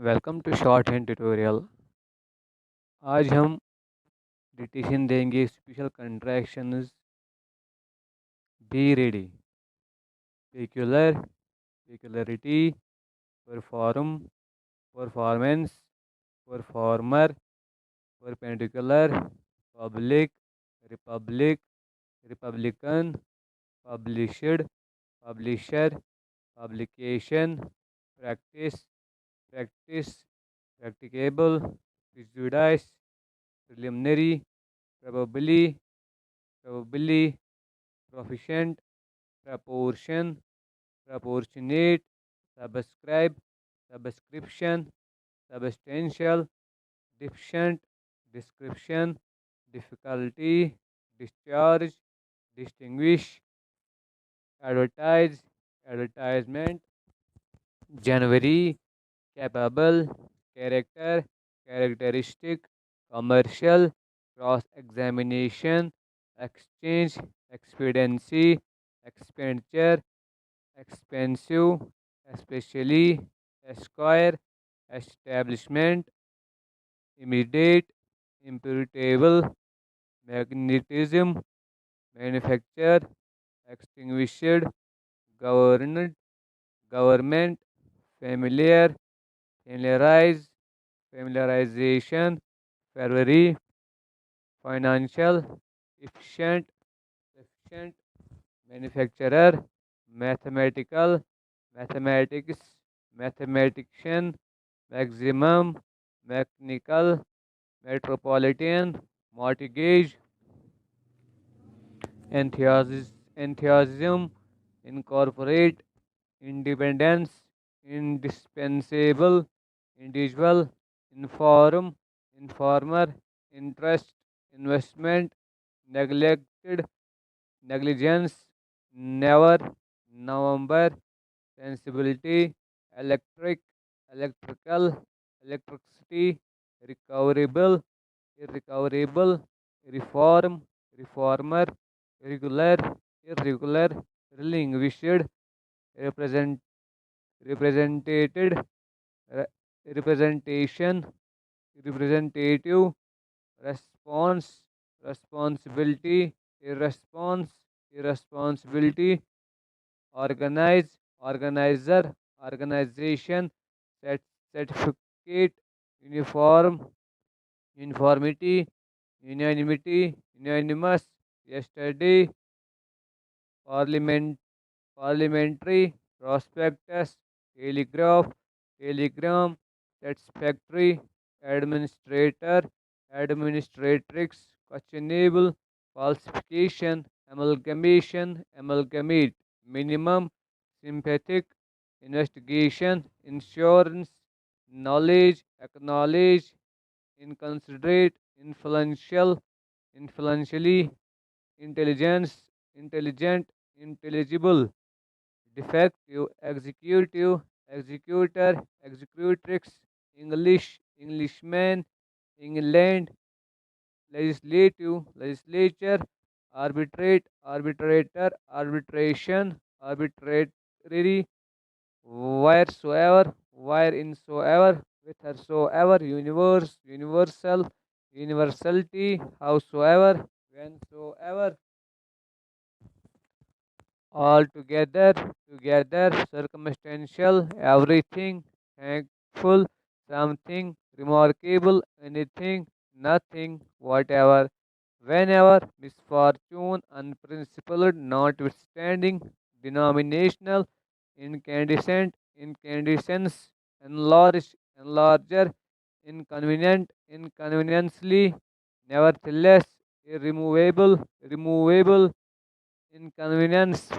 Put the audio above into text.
Welcome to shorthand tutorial. आज हम dictation देंगे special contractions. Be ready. Peculiar, peculiarity, perform, performance, performer, perpendicular, public, republic, republican, published, publisher, publication, practice, practice, practicable, prejudice, preliminary, probably, probably, proficient, proportion, proportionate, subscribe, subscription, substantial, deficient, description, difficulty, discharge, distinguish, advertise, advertisement, January, capable, character, characteristic, commercial, cross examination, exchange, expediency, expenditure, expensive, especially, esquire, establishment, immediate, imputable, magnetism, manufacture, extinguished, governed, government, familiar, familiarize, familiarization, February, financial, efficient, efficient, manufacturer, mathematical, mathematics, mathematician, maximum, mechanical, metropolitan, mortgage, enthusiasm, incorporate, independence, indispensable, individual, inform, informer, interest, investment, neglected, negligence, never, November, sensibility, electric, electrical, electricity, recoverable, irrecoverable, reform, reformer, regular, irregular, relinquished, represent, represented, re- representation, representative, response, responsibility, irresponse, irresponsibility, organize, organizer, organization, certificate, uniform, uniformity, unanimity, unanimous, yesterday, parliament, parliamentary, prospectus, telegraph, telegram, satisfactory, administrator, administratrix, questionable, falsification, amalgamation, amalgamate, minimum, sympathetic, investigation, insurance, knowledge, acknowledge, inconsiderate, influential, influentially, intelligence, intelligent, intelligible, defective, executive, executor, executrix, English, Englishman, England, legislative, legislature, arbitrate, arbitrator, arbitration, arbitrary, wheresoever, whereinsoever, whithersoever, universe, universal, universality, howsoever, whensoever, altogether, together, circumstantial, everything, thankful, something, remarkable, anything, nothing, whatever, whenever, misfortune, unprincipled, notwithstanding, denominational, incandescent, incandescence, enlarge, enlarger, inconvenient, inconveniently, nevertheless, irremovable, removable, inconvenience,